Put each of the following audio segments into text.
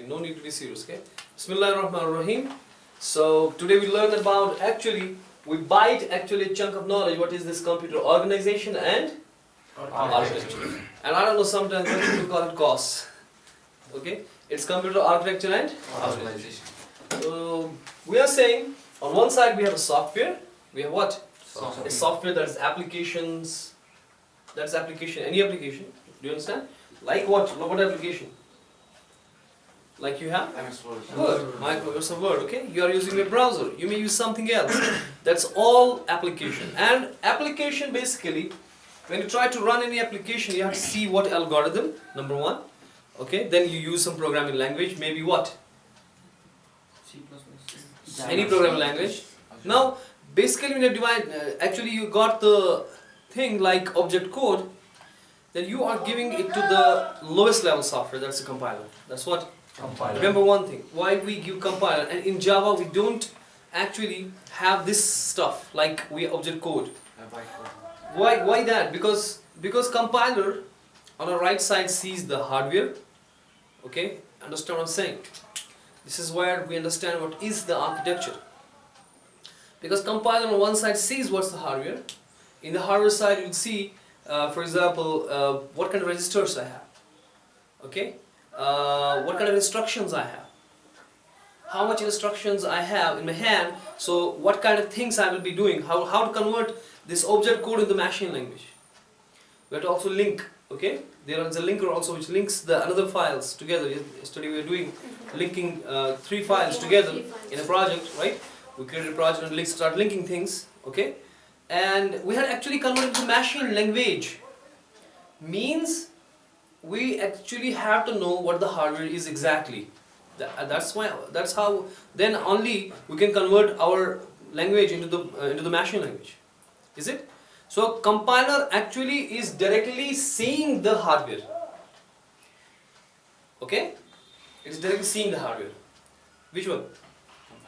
actually, no need to be serious, okay? Bismillahirrahmanirrahim. So today we learn about we bite actually a chunk of knowledge. What is this computer organization and architecture? And I don't know, sometimes people call it COS. Okay? It's computer architecture and organization. So we are saying on one side we have a software. We have what? A software that is applications. That's application, any application. Do you understand? Like what? What application? Like you have? Word. Microsoft Word, okay? You are using a browser. You may use something else. That's all application. And application basically, when you try to run any application, you have to see what algorithm, number one. Okay? Then you use some programming language. Maybe what? C++. Any programming language. Now, basically when you divide, actually you got the thing like object code, then you are giving it to the lowest level software, that's a compiler. That's what? Compiler. Remember one thing, why we give compiler, and in Java we don't actually have this stuff like we object code. Why that? Because compiler on the right side sees the hardware. Okay, understand what I'm saying? This is where we understand what is the architecture. Because compiler on one side sees what's the hardware. In the hardware side you'll see, for example, what kind of registers I have. Okay? What kind of instructions I have. How much instructions I have in my hand. So what kind of things I will be doing. How to convert this object code into machine language. We have to also link. Okay? There is a linker also which links the another files together. Yesterday we were doing linking 3 files together in a project, right? We created a project and start linking things. Okay? And we had actually converted to machine language. Means we actually have to know what the hardware is exactly. That's how then only we can convert our language into the machine language. Is it? So compiler actually is directly seeing the hardware. Okay? It's directly seeing the hardware. Which one?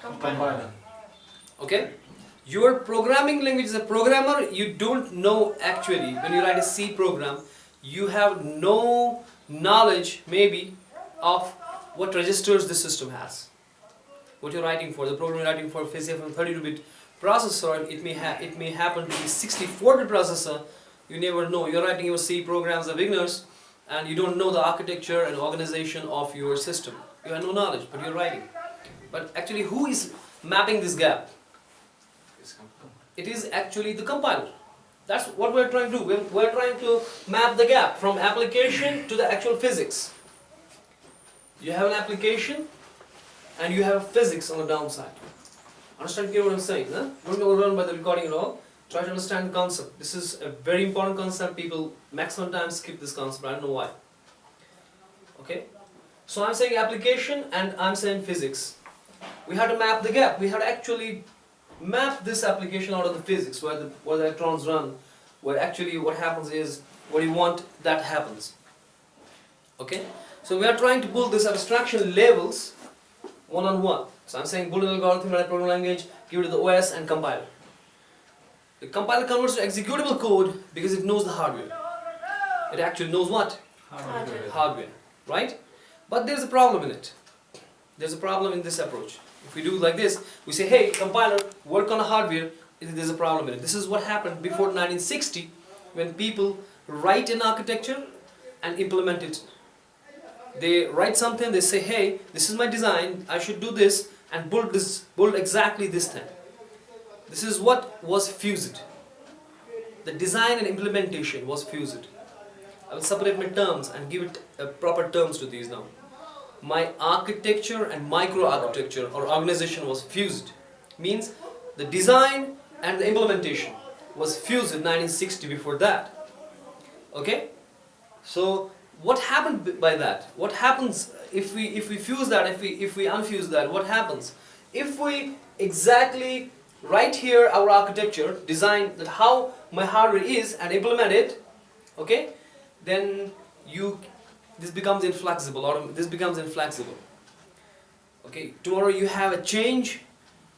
Compiler. Okay? Your programming language is a programmer, you don't know actually, when you write a C program, you have no knowledge maybe of what registers the system has. What you're writing for, the program you're writing for, say from 32-bit processor, it may happen to be 64-bit processor, you never know. You're writing your C programs as beginners and you don't know the architecture and organization of your system. You have no knowledge, but you're writing. But actually who is mapping this gap? It is actually the compiler. That's what we're trying to do. We're trying to map the gap from application to the actual physics. You have an application and you have physics on the downside. Understand what I'm saying? Huh? Don't go run by the recording at all. Try to understand the concept. This is a very important concept. People maximum times skip this concept. I don't know why. Okay? So I'm saying application and I'm saying physics. We have to map the gap. We have to actually map this application out of the physics where the electrons run, where actually what happens is what you want that happens. Okay? So we are trying to build this abstraction levels one-on-one. So I'm saying build an algorithm, write a programming language, give it to the OS and compiler. The compiler converts to executable code because it knows the hardware. It actually knows what? Hardware. Right? But there's a problem in it. There's a problem in this approach. If we do like this, we say, hey, compiler, work on a hardware, there's a problem in it. This is what happened before 1960 when people write an architecture and implement it. They write something, they say, hey, this is my design, I should do this and build exactly this thing. This is what was fused. The design and implementation was fused. I will separate my terms and give it proper terms to these now. My architecture and microarchitecture or organization was fused. Means the design and the implementation was fused in 1960 before that. Okay? So what happened by that? What happens if we fuse that, if we unfuse that, what happens? If we exactly write here our architecture, design that how my hardware is and implement it, okay? Then this becomes inflexible, or this becomes inflexible. Okay, tomorrow you have a change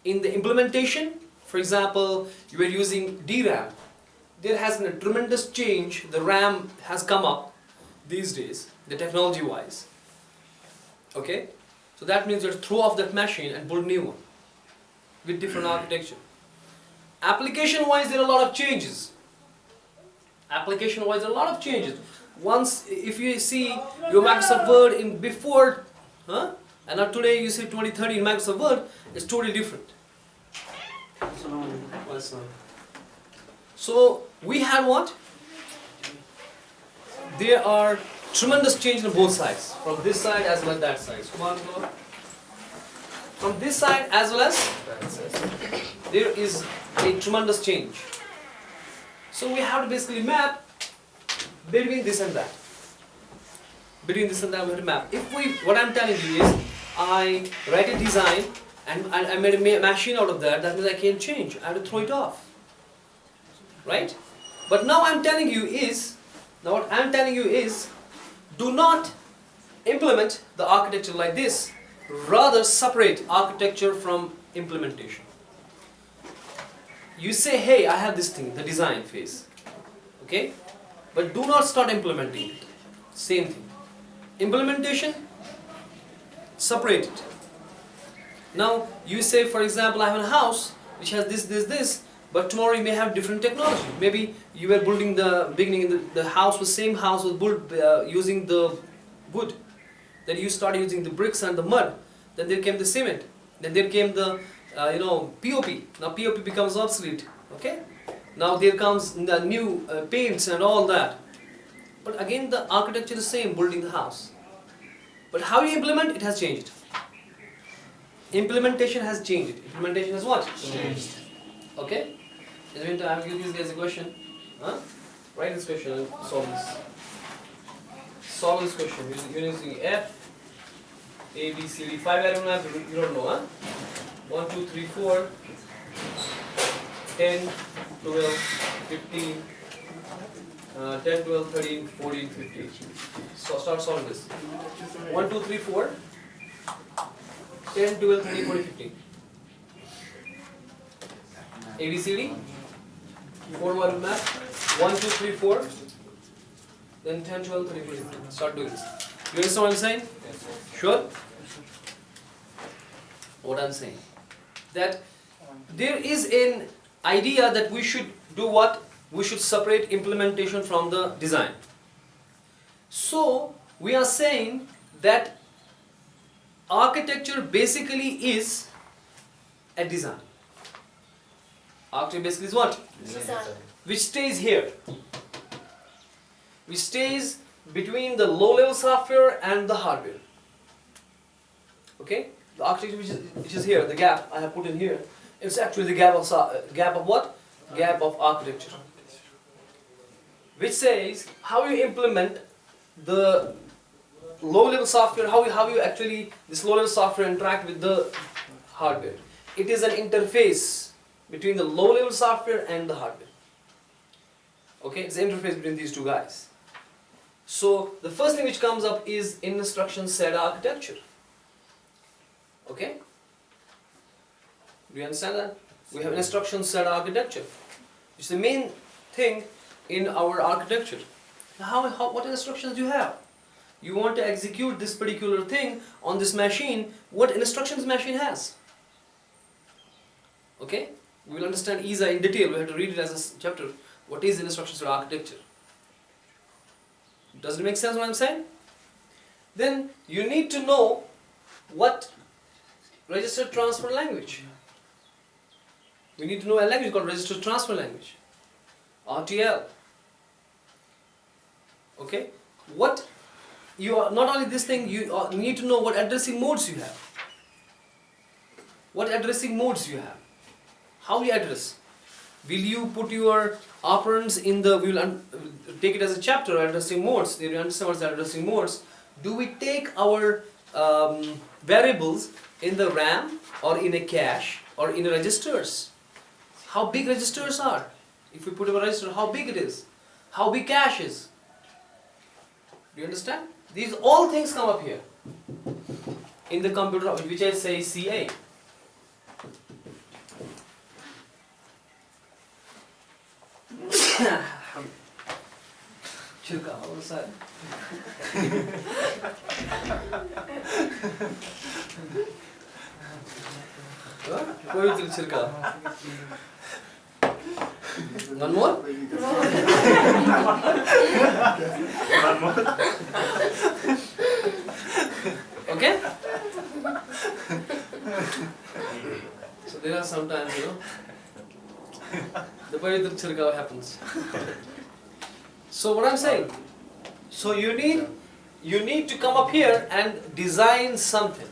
in the implementation. For example, you were using DRAM. There has been a tremendous change. The RAM has come up these days, the technology wise. Okay, So that means you have to throw off that machine and build a new one with different architecture. Application wise, there are a lot of changes. Application wise, there are a lot of changes. Once, if you see your Microsoft Word in before, and now today you see 2013 Microsoft Word, it's totally different. So we had what? There are tremendous changes on both sides, from this side as well as that side. So come on, go on. From this side as well as that side, there is a tremendous change. So we have to basically map between this and that. Between this and that we have to map. What I'm telling you is, I write a design and I made a machine out of that, that means I can't change. I have to throw it off. Right? But now what I'm telling you is, do not implement the architecture like this, rather separate architecture from implementation. You say, hey, I have this thing, the design phase, okay? But do not start implementing it. Same thing. Implementation, separate it. Now, you say, for example, I have a house which has this, but tomorrow you may have different technology. Maybe you were building the beginning, the house was same house was built using the wood. Then you started using the bricks and the mud. Then there came the cement. Then there came the POP. Now POP becomes obsolete. Okay. Now there comes the new paints and all that. But again, the architecture is the same, building the house. But how you implement it has changed. Implementation has changed. Implementation has what? Changed. Okay. In the meantime, I will give these guys a question. Write this question and solve this. Solve this question using F, A, B, C, D. 5 item maps, you don't know, 1, 2, 3, 4, 10, 12, 15, 10, 12, 13, 14, 15. So start solving this. 1, 2, 3, 4, 10, 12, 13, 14, 15. A, B, C, D. 4 word map. 1, 2, 3, 4. Then 10, 12, 13, 14, 15. Start doing this. You understand what I'm saying? Sure? What I'm saying? That there is an idea that we should do what? We should separate implementation from the design. So, we are saying that architecture basically is a design. Architecture basically is what? Design. Which stays here. Which stays between the low-level software and the hardware. Okay? The architecture which is here, the gap I have put in here, it's actually the gap of what? Gap of architecture. Which says how you implement the low-level software, how you actually, this low-level software interact with the hardware. It is an interface between the low-level software and the hardware. Okay, it's an interface between these two guys. So the first thing which comes up is instruction set architecture. Okay? Do you understand that? We have an instruction set architecture. It's the main thing in our architecture. Now, what instructions do you have? You want to execute this particular thing on this machine, what instructions machine has? Okay? We will understand ISA in detail. We have to read it as a chapter. What is instruction set architecture? Does it make sense what I'm saying? Then you need to know what register transfer language. We need to know a language called register transfer language, RTL. Okay? What you are, not only this thing, you need to know what addressing modes you have. What addressing modes you have. How you address. Will you put your operands in the, we will take it as a chapter, addressing modes. Do you understand what's addressing modes? Do we take our variables in the RAM or in a cache or in registers? How big registers are? If we put a register, how big it is? How big cache is? Do you understand? These all things come up here in the computer, which I say CA. Chilka, what was that? Pavitra Chirka. One more? Okay? So there are sometimes, the Pavitra Chirka happens. So what I'm saying, so you need to come up here and design something.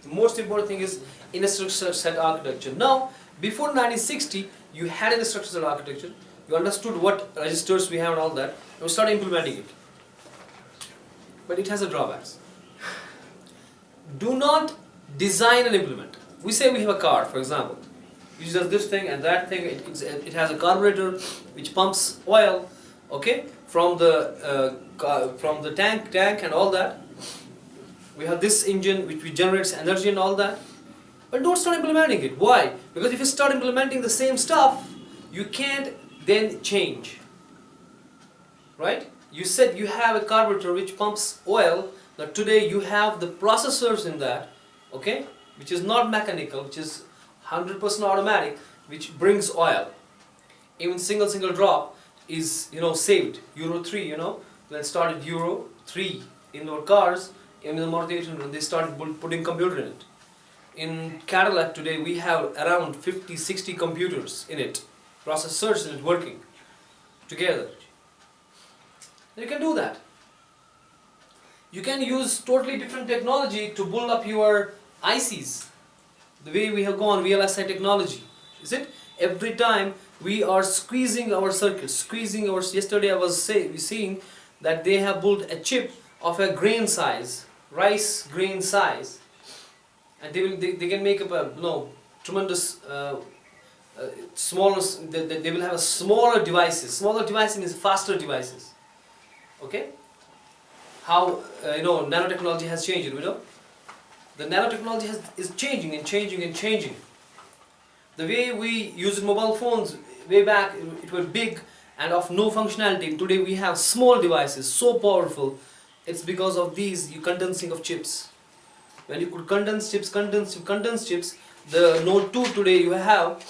The most important thing is in a structure set architecture. Now, before 1960, you had an structure set architecture. You understood what registers we have and all that. And we started implementing it. But it has a drawbacks. Do not design and implement. We say we have a car, for example. It does this thing and that thing. It has a carburetor which pumps oil. Okay, from the tank and all that. We have this engine which generates energy and all that. But don't start implementing it. Why? Because if you start implementing the same stuff, you can't then change. Right? You said you have a carburetor which pumps oil. Now today you have the processors in that, okay, which is not mechanical, which is 100% automatic, which brings oil. Even single drop is saved. Euro 3, when started Euro 3 in our cars, in the motivation when they started putting computer in it. In Cadillac today we have around 50-60 computers in it, processors in it working together. You can do that. You can use totally different technology to build up your ICs. The way we have gone VLSI technology, is it? Every time we are squeezing our circuits, yesterday I was seeing that they have built a chip of a grain size, rice grain size, and they can make up a tremendous smaller. They will have a smaller devices. Smaller devices means faster devices. Okay. How nanotechnology has changed. The nanotechnology is changing and changing. The way we use mobile phones way back, it was big and of no functionality. Today we have small devices, so powerful. It's because of these condensing of chips. When you could condense chips, the Note 2 today you have,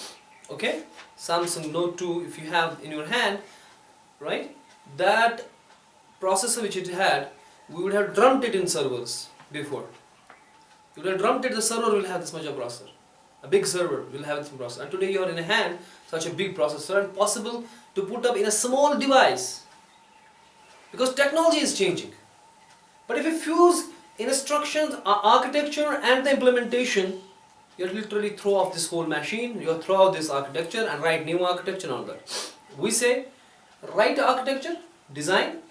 okay, Samsung Note 2 if you have in your hand, right? That processor which it had, we would have drummed it in servers before. You would have drummed it, the server will have this much of processor. A big server will have this processor. And today you are in a hand, such a big processor, and possible to put up in a small device. Because technology is changing. But if you fuse instructions, architecture and the implementation, you literally throw off this whole machine, you throw out this architecture and write new architecture and all that. We say, write architecture, design,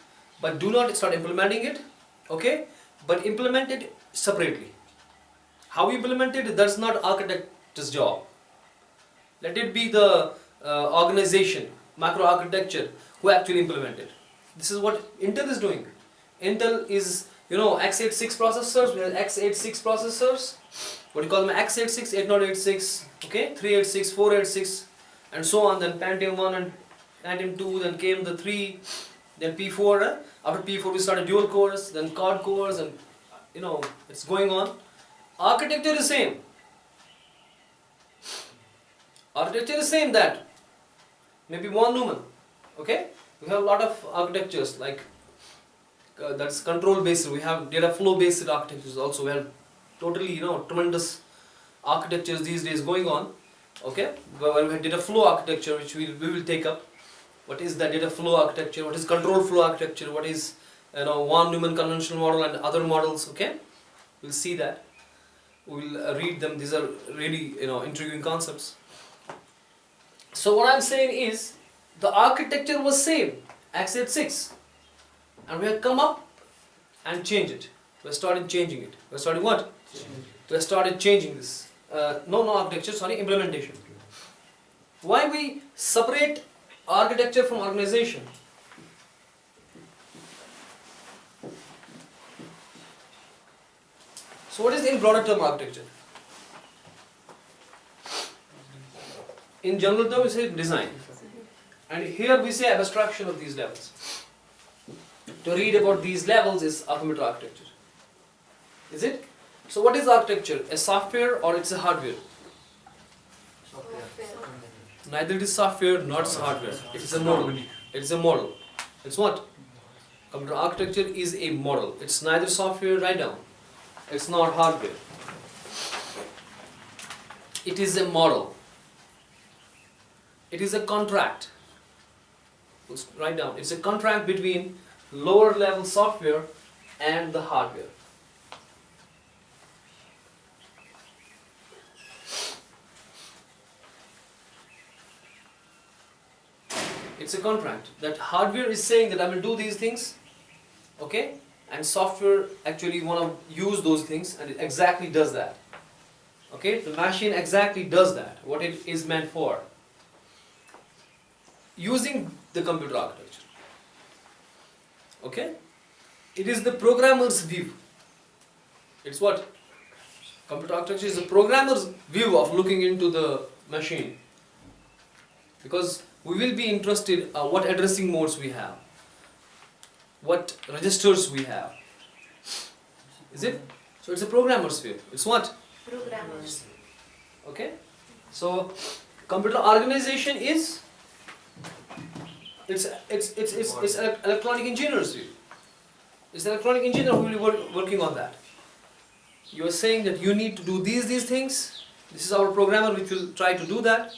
but do not start implementing it, okay? But implement it separately. How you implement it, that's not architect's job. Let it be the organization, macro architecture, who actually implement it. This is what Intel is doing. Intel is, x86 processors, we have x86 processors, what do you call them, x86, 8086, okay, 386, 486, and so on. Then Pentium 1 and Pentium 2, then came the 3, then P4, after P4 we started dual cores, then quad cores, and it's going on. Architecture is same. Architecture is same, that maybe von Neumann, okay? We have a lot of architectures like that's control based. We have data flow based architectures also. We have totally tremendous architectures these days going on, okay? Well, we have data flow architecture, which we will take up. What is the data flow architecture? What is control flow architecture? What is von Neumann conventional model and other models? Okay, we'll see that. We'll read them. These are really intriguing concepts. So what I'm saying is, the architecture was same, x86, and we have come up and changed it. We started changing it. We started what? We started changing this. No architecture. Sorry, implementation. Why we separate architecture from organization? So what is in broader term architecture? In general term we say design. And here we say abstraction of these levels. To read about these levels is Archimedes architecture. Is it? So what is architecture? A software or it's a hardware? Neither it is software nor it's hardware. It is a model. It's a model. It's what? Computer architecture is a model. It's neither software, write down. It's not hardware. It is a model. It is a contract. Let's write down. It's a contract between lower level software and the hardware. It's a contract that hardware is saying that I will do these things, okay, and software actually want to use those things, and it exactly does that. Okay, the machine exactly does that, what it is meant for, using the computer architecture. Okay, it is the programmer's view. It's what? Computer architecture is the programmer's view of looking into the machine, because we will be interested what addressing modes we have, what registers we have. Is it? So it's a programmer's view. It's what? Programmers. Okay. So computer organization is it's an electronic engineer's view. It's an electronic engineer who will be working on that. You are saying that you need to do these things. This is our programmer which will try to do that.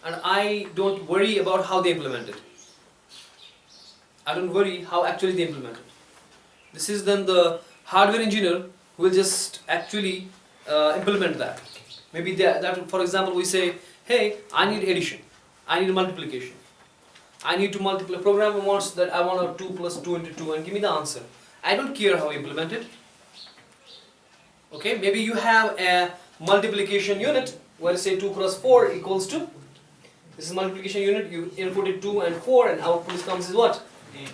And I don't worry about how they implement it. I don't worry how actually they implement it. This is then the hardware engineer who will just actually implement that. Maybe that, for example, we say, hey, I need addition, I need multiplication, I need to multiply. Programmer wants that I want a 2 plus 2 into 2 and give me the answer. I don't care how I implement it. Okay, maybe you have a multiplication unit where say 2 plus 4 equals to. This is multiplication unit, you inputted 2 and 4 and output comes is what? 8.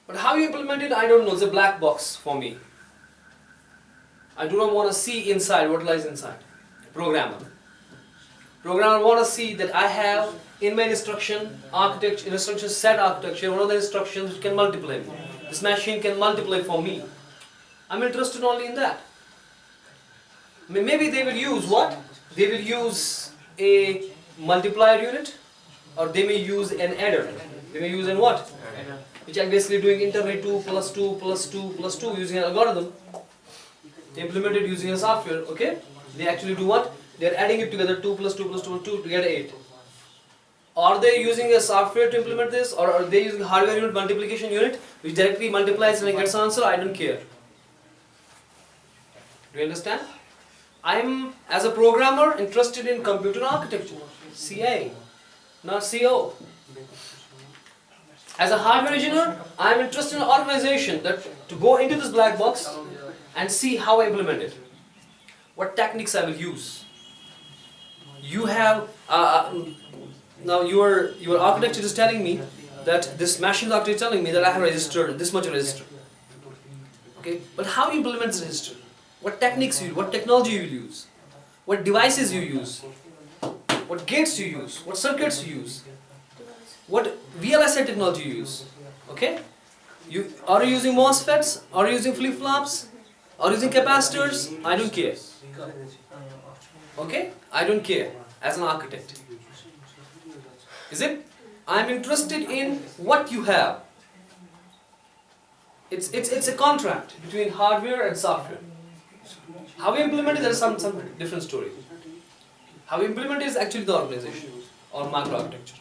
But how you implement it, I don't know, it's a black box for me. I do not want to see inside what lies inside. Programmer want to see that I have in my instruction architecture, instruction set architecture, one of the instructions which can multiply. This machine can multiply for me. I'm interested only in that. Maybe they will use what? They will use a multiplier unit, or they may use an adder. They may use an what? Which are basically doing internet 2 plus 2 plus 2 plus 2 using an algorithm. They implement it using a software, okay? They actually do what? They are adding it together, 2 plus 2 plus 2 plus 2 to get 8. Are they using a software to implement this, or are they using hardware unit, multiplication unit, which directly multiplies and gets answer? I don't care. Do you understand? I'm, as a programmer, interested in computer architecture, CA, not CO. As a hardware engineer, I'm interested in an organization that to go into this black box and see how I implement it. What techniques I will use. You have, now your architecture is telling me that this machine architecture is telling me that I have registered this much register. Okay, but how you implement this register? What techniques you use, what technology you will use, what devices you use, what gates you use, what circuits you use, what VLSI technology you use. Okay? Are you using MOSFETs? Are you using flip-flops? Are you using capacitors? I don't care. Okay? I don't care as an architect. Is it? I'm interested in what you have. It's a contract between hardware and software. How we implement it, there is some different story. How we implement it is actually the organization or microarchitecture.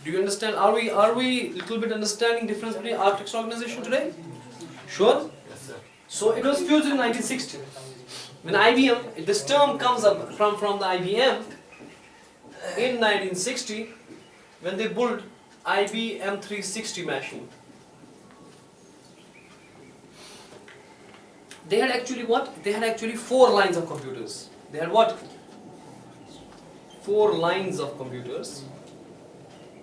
Do you understand? Are we little bit understanding difference between architecture and organization today? Sure? Yes, sir. So it was fused in 1960. When IBM, this term comes up from the IBM in 1960 when they built IBM 360 machine. They had actually what? They had actually 4 lines of computers. They had what? 4 lines of computers.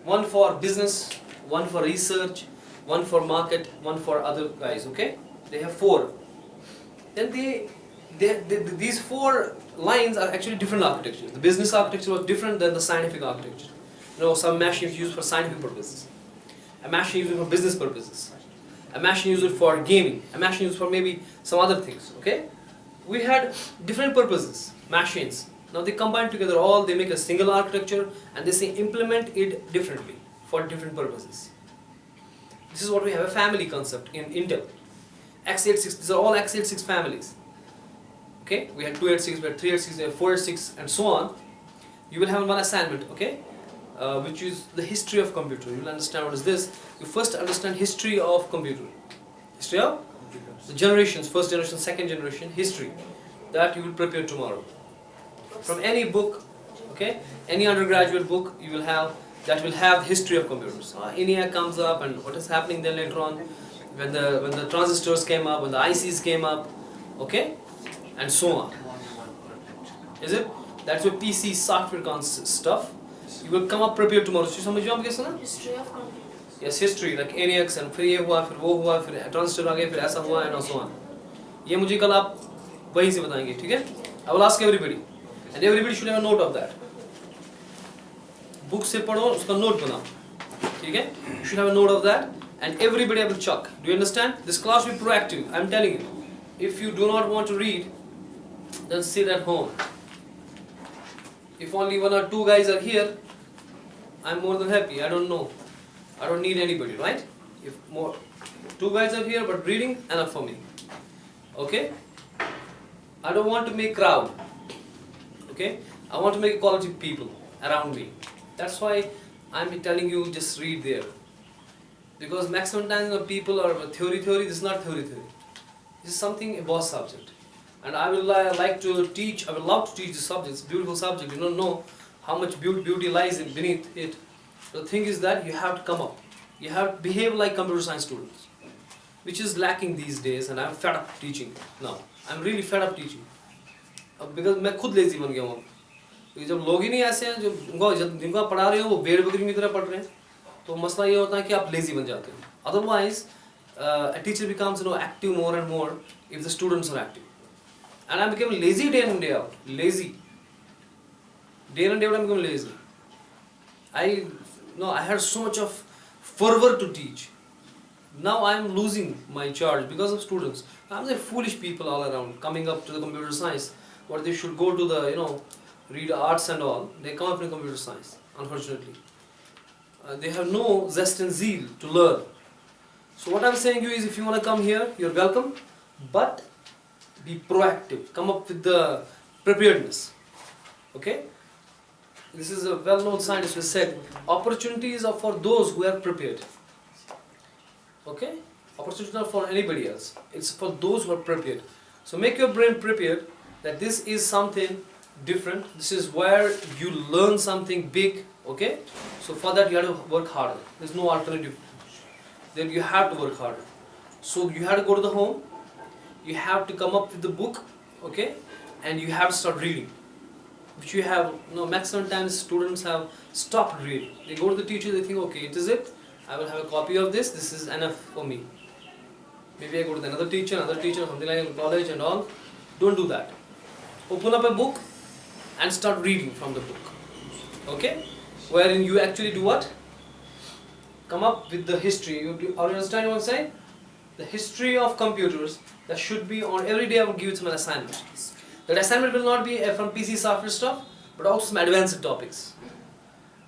One for business, one for research, one for market, one for other guys, okay? They have 4. Then these 4 lines are actually different architectures. The business architecture was different than the scientific architecture. You know, some machines used for scientific purposes. A machine used for business purposes. A machine used for gaming. A machine used for maybe some other things. Okay? We had different purposes, machines. Now they combine together all, they make a single architecture and they say implement it differently for different purposes. This is what we have a family concept in Intel. x86, these are all x86 families. Okay, we had 286, we had 386, we had 486 and so on. You will have one assignment, okay, which is the history of computer. You will understand what is this. You first understand history of computer. History of the generations, first generation, second generation, history. That you will prepare tomorrow. From any book, okay, any undergraduate book you will have, that will have history of computers. ENIAC comes up and what is happening then later on, when the transistors came up, when the ICs came up, okay, and so on. Is it? That's your PC software stuff. You will come up prepared tomorrow. समझो आप कैसे ना? History of computers. Yes, history like ENIACs and फिर ये हुआ, फिर वो हुआ, फिर transistor आ गए, फिर ऐसा हुआ and so on. ये मुझे कल आप वहीं से बताएंगे, ठीक है? I will ask everybody, and everybody should have a note of that. Book से पढ़ो, उसका note बनाओ, ठीक है? You should have a note of that, and everybody have a chalk. Do you understand? This class will be proactive. I'm telling you. If you do not want to read, then sit at home. If only one or two guys are here, I'm more than happy. I don't know. I don't need anybody, right? If more two guys are here, but reading enough for me. Okay? I don't want to make crowd. Okay? I want to make quality people around me. That's why I'm telling you just read there. Because maximum times the people are theory, this is not theory. This is something a boss subject. And I will like to teach, I will love to teach the subject. It's a beautiful subject. You don't know how much beauty lies beneath it. The thing is that you have to come up. You have to behave like computer science students, which is lacking these days, and I'm fed up teaching now. I'm really fed up teaching. Because मैं खुद lazy बन गया हूँ. क्योंकि जब लोग ही नहीं ऐसे हैं, जिनको आप पढ़ा रहे हो वो भेड़ बकरी की तरह पढ़ रहे हैं, तो मसला ये होता है कि आप lazy बन जाते हो. Otherwise, a teacher becomes active more and more if the students are active. And I became lazy day in and day out. Lazy. Day in and day out I became lazy. I had so much of fervor to teach. Now I am losing my charge because of students. I'm the foolish people all around coming up to the computer science. What they should go to the, read arts and all. They come up in computer science, unfortunately. They have no zest and zeal to learn. So what I'm saying to you is, if you want to come here, you're welcome. But be proactive. Come up with the preparedness. Okay? This is a well-known scientist who said, opportunities are for those who are prepared. Okay? Opportunities are not for anybody else. It's for those who are prepared. So make your brain prepared that this is something different. This is where you learn something big. Okay? So for that you have to work harder. There's no alternative. Then you have to work harder. So you have to go to the home. You have to come up with the book. Okay? And you have to start reading. Which you have, maximum times students have stopped reading. They go to the teacher, they think, okay, it is it. I will have a copy of this. This is enough for me. Maybe I go to another teacher, something like in college and all. Don't do that. Open up a book and start reading from the book. Okay? Wherein you actually do what? Come up with the history. You understand what I'm saying? The history of computers that should be on every day. I will give you some assignment. That assignment will not be from PC software stuff, but also some advanced topics.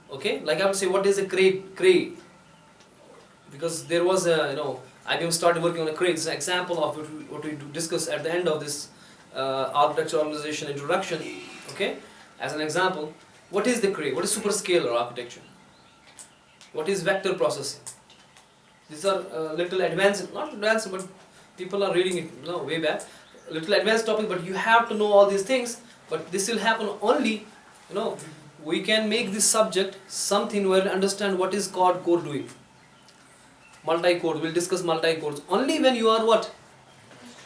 Okay? Like I would say, what is a Cray? Because there was a, IBM started working on a Cray. It's an example of what we discuss at the end of this architecture organization introduction. Okay? As an example, what is the Cray? What is superscalar architecture? What is vector processing? These are little advanced, not advanced, but people are reading it way back. Little advanced topic, but you have to know all these things. But this will happen only, we can make this subject something where we understand what is core doing. Multi-core, we'll discuss multi-cores. Only when you are what?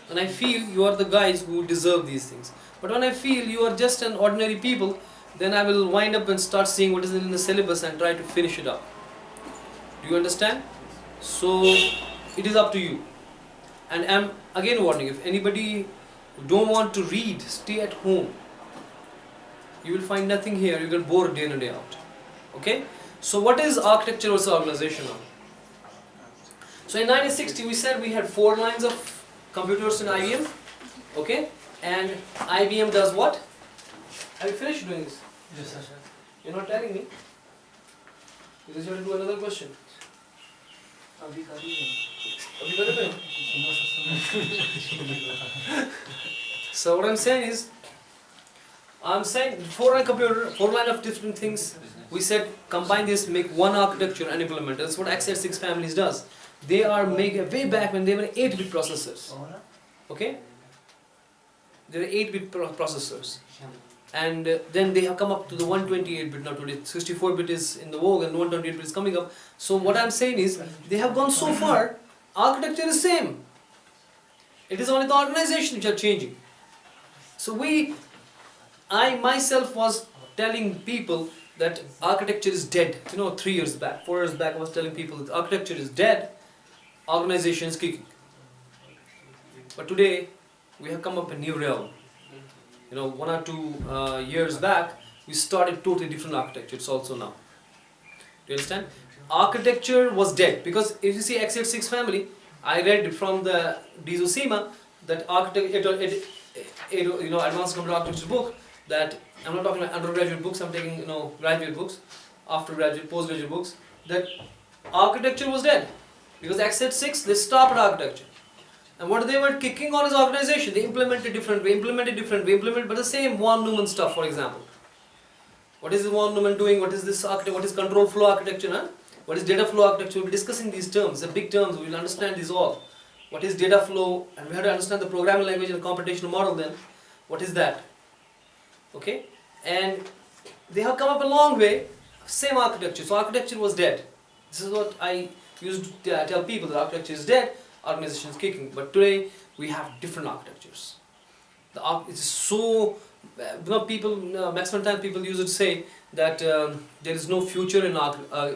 When I feel you are the guys who deserve these things. But when I feel you are just an ordinary people, then I will wind up and start seeing what is in the syllabus and try to finish it up. Do you understand? So, it is up to you. And I'm again warning, if anybody don't want to read, stay at home. You will find nothing here, you get bored day in and day out. Okay? So what is architecture versus organization now? So in 1960 we said we had 4 lines of computers in IBM, okay? And IBM does what? Have you finished doing this? Yes, sir. You're not telling me? Because you have to do another question. अभी कर ही नहीं। अभी कर रहे हो? सुनो। So what I'm saying is, I'm saying 4 line computer, 4 line of different things. We said combine this, make one architecture and implement. That's what x86 families does. They are made way back when they were 8-bit processors. Okay? They're 8-bit processors. And then they have come up to the 128-bit, not today. 64-bit is in the vogue and 128-bit is coming up. So what I'm saying is, they have gone so far, architecture is same. It is only the organization which are changing. So I myself was telling people that architecture is dead. 3 years back, 4 years back I was telling people that architecture is dead, organization is kicking. But today, we have come up a new realm. 1 or 2 years back, we started totally different architecture. It's also now. Do you understand? Architecture was dead because if you see x86 family, I read from the Dizosima that advanced computer architecture book, that I'm not talking about undergraduate books, I'm taking graduate books, after graduate, postgraduate books, that architecture was dead because x86 they stopped architecture. And what they were kicking on is organization. They implemented different way, but the same von Neumann stuff, for example. What is von Neumann doing? What is this architecture? What is control flow architecture? Huh? What is data flow architecture? We'll be discussing these terms. The big terms. We will understand these all. What is data flow? And we have to understand the programming language and computational model then. What is that? Okay? And they have come up a long way. Same architecture. So architecture was dead. This is what I used to tell people, that architecture is dead. Organization is kicking, but today we have different architectures. It is so, maximum time people used to say that there is no future in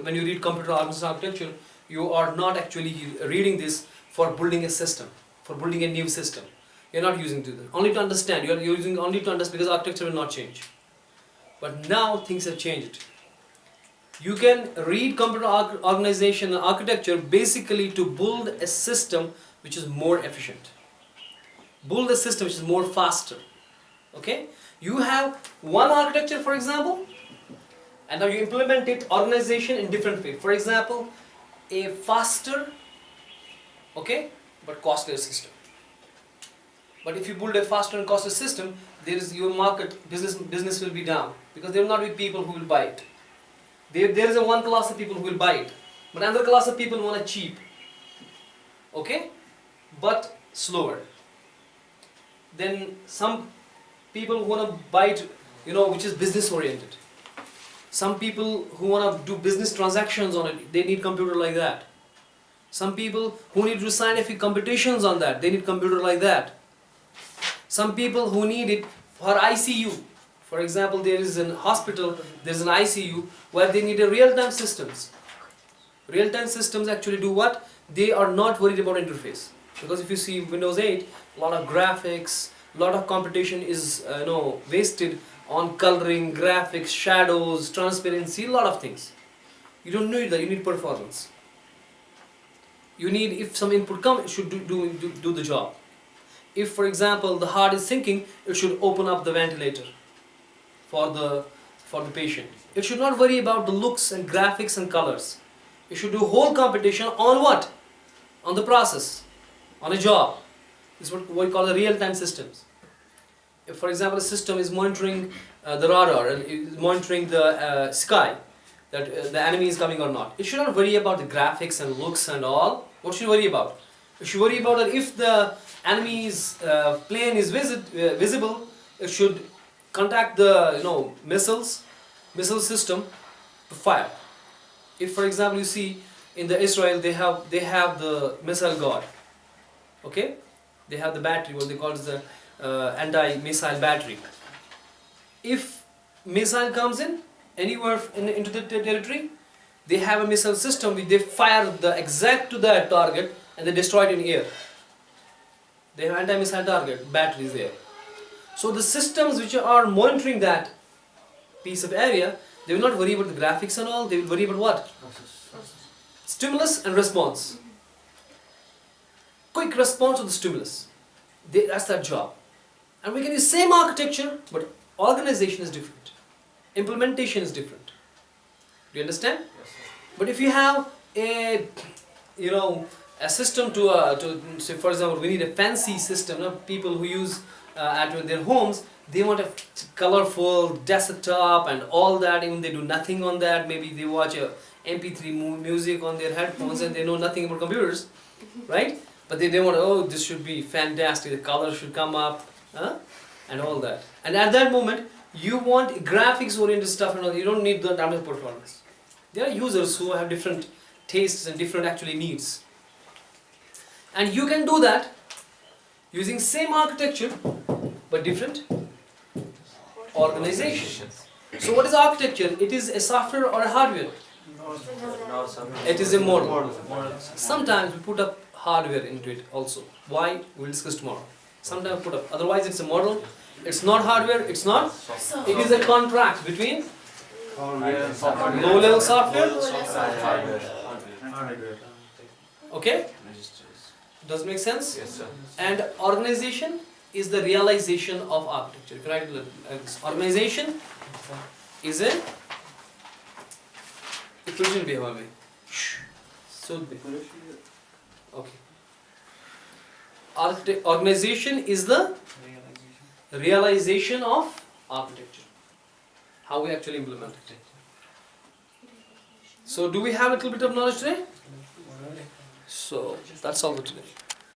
when you read computer architecture, you are not actually reading this for building a system, for building a new system. You're not using it only to understand. You're using only to understand because architecture will not change. But now things have changed. You can read computer organization and architecture basically to build a system which is more efficient. Build a system which is more faster. Okay? You have one architecture, for example, and now you implement it organization in different way. For example, a faster, okay, but costlier system. But if you build a faster and costlier system, there is your market business will be down because there will not be people who will buy it. There is a one class of people who will buy it, but another class of people want it cheap, okay, but slower. Then some people who want to buy it, which is business oriented. Some people who want to do business transactions on it, they need computer like that. Some people who need to do scientific computations on that, they need computer like that. Some people who need it for ICU. For example, there is a hospital, there is an ICU where they need a real-time systems. Real-time systems actually do what? They are not worried about interface. Because if you see Windows 8, a lot of graphics, a lot of computation is wasted on coloring, graphics, shadows, transparency, a lot of things. You don't need that, you need performance. You need, if some input comes, it should do the job. If, for example, the heart is sinking, it should open up the ventilator for the patient. It should not worry about the looks and graphics and colors. It should do whole computation on what? On the process, on a job. This is what we call the real-time systems. If, for example, a system is monitoring the radar and is monitoring the sky, that the enemy is coming or not, it should not worry about the graphics and looks and all. What should you worry about? You should worry about that if the enemy's plane is visible, it should contact the missile system to fire. If, for example, you see in the Israel they have the missile guard. Okay, they have the battery, what they call is the anti-missile battery. If missile comes in anywhere into the territory, they have a missile system which they fire the exact to that target and they destroy it in air. They have anti-missile target batteries there. So the systems which are monitoring that piece of area, they will not worry about the graphics and all, they will worry about what? Stimulus and response. quick response to the stimulus. That's their job. And we can use same architecture, but organization is different. Implementation is different. Do you understand? Yes, sir. But if you have a, a system to say, for example, we need a fancy system. People who use at their homes, they want a colorful desktop and all that. Even they do nothing on that. Maybe they watch a MP3 music on their headphones and they know nothing about computers, right? But they want, oh, this should be fantastic. The color should come up, and all that. And at that moment, you want graphics-oriented stuff and all. You don't need that much performance. There are users who have different tastes and different actually needs. And you can do that using same architecture but different organization. So what is architecture? It is a software or a hardware? It is a model. Sometimes we put up hardware into it also. Why? We'll discuss tomorrow. Sometimes we put up. Otherwise it's a model. It's not hardware. It's not. It is a contract between low-level software. Okay? Does it make sense? Yes, sir. And organization is the realization of architecture. If you write it like this, organization is a equation भी है वहाँ पे. So okay. Organization is the realization of architecture. How we actually implement it. So do we have a little bit of knowledge today? So that's all for today.